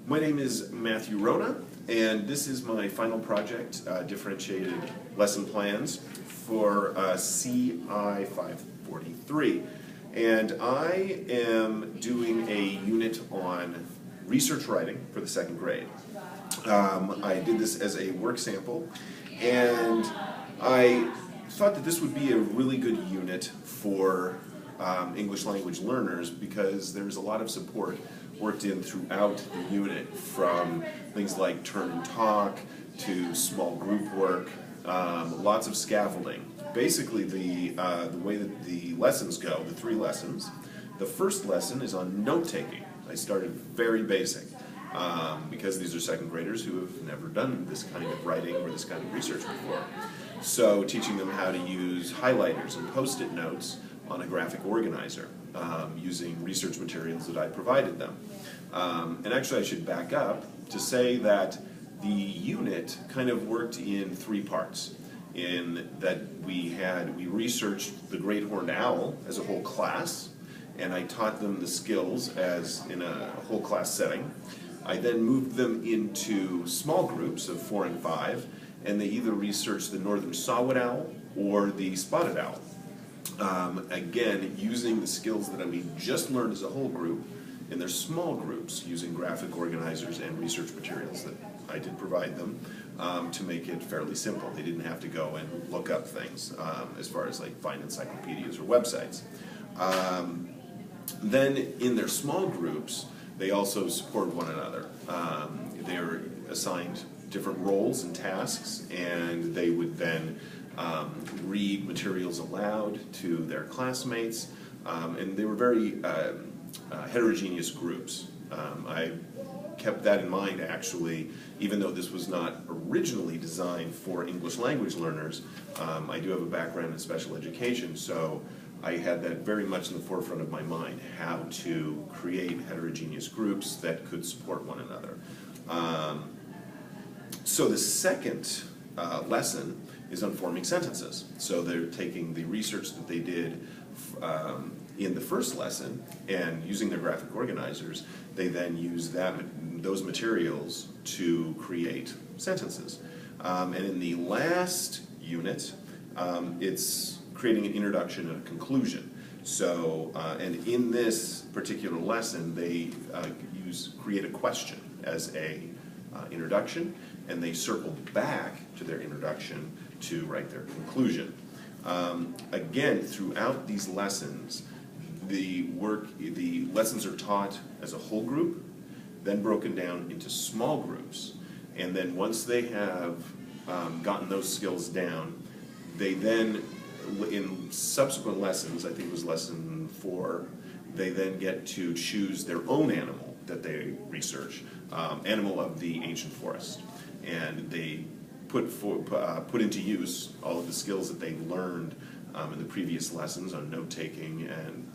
My name is Matthew Rona, and this is my final project, differentiated lesson plans for CI 543. And I am doing a unit on research writing for the second grade. I did this as a work sample, and I thought that this would be a really good unit for English language learners because there's a lot of support worked in throughout the unit, from things like turn and talk to small group work, lots of scaffolding. Basically, the way that the lessons go, the 3 lessons, the first lesson is on note-taking. I started very basic because these are second graders who have never done this kind of writing or this kind of research before. So teaching them how to use highlighters and post-it notes on a graphic organizer using research materials that I provided them. And actually I should back up to say that the unit kind of worked in 3 parts. In that we researched the great horned owl as a whole class, and I taught them the skills as in a whole class setting. I then moved them into small groups of 4 and 5, and they either researched the northern saw-whet owl or the spotted owl. Again, using the skills that we just learned as a whole group in their small groups, using graphic organizers and research materials that I did provide them to make it fairly simple. They didn't have to go and look up things as far as like find encyclopedias or websites. Then in their small groups, they also support one another. They are assigned different roles and tasks, and they would then read materials aloud to their classmates, and they were very heterogeneous groups. I kept that in mind, actually, even though this was not originally designed for English language learners. I do have a background in special education, so I had that very much in the forefront of my mind, how to create heterogeneous groups that could support one another. So the second lesson is on forming sentences. So they're taking the research that they did in the first lesson, and using their graphic organizers, they then use those materials to create sentences. And in the last unit, it's creating an introduction and a conclusion. So, and in this particular lesson, they create a question as a introduction, and they circle back to their introduction to write their conclusion. Again, throughout these lessons, the lessons are taught as a whole group, then broken down into small groups, and then once they have gotten those skills down, they then, in subsequent lessons, I think it was lesson 4, they then get to choose their own animal that they research, animal of the ancient forest, and they put into use all of the skills that they learned in the previous lessons on note-taking and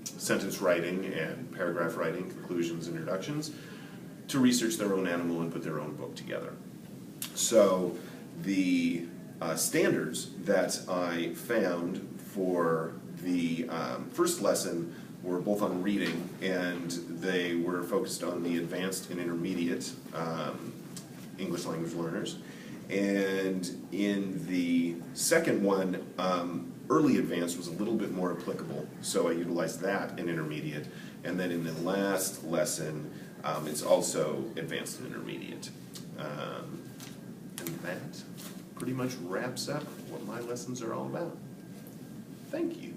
sentence writing and paragraph writing, conclusions, introductions, to research their own animal and put their own book together. So the standards that I found for the first lesson were both on reading, and they were focused on the advanced and intermediate English language learners. And in the second one, early advanced was a little bit more applicable, so I utilized that in intermediate. And then in the last lesson, it's also advanced and intermediate. And that pretty much wraps up what my lessons are all about. Thank you.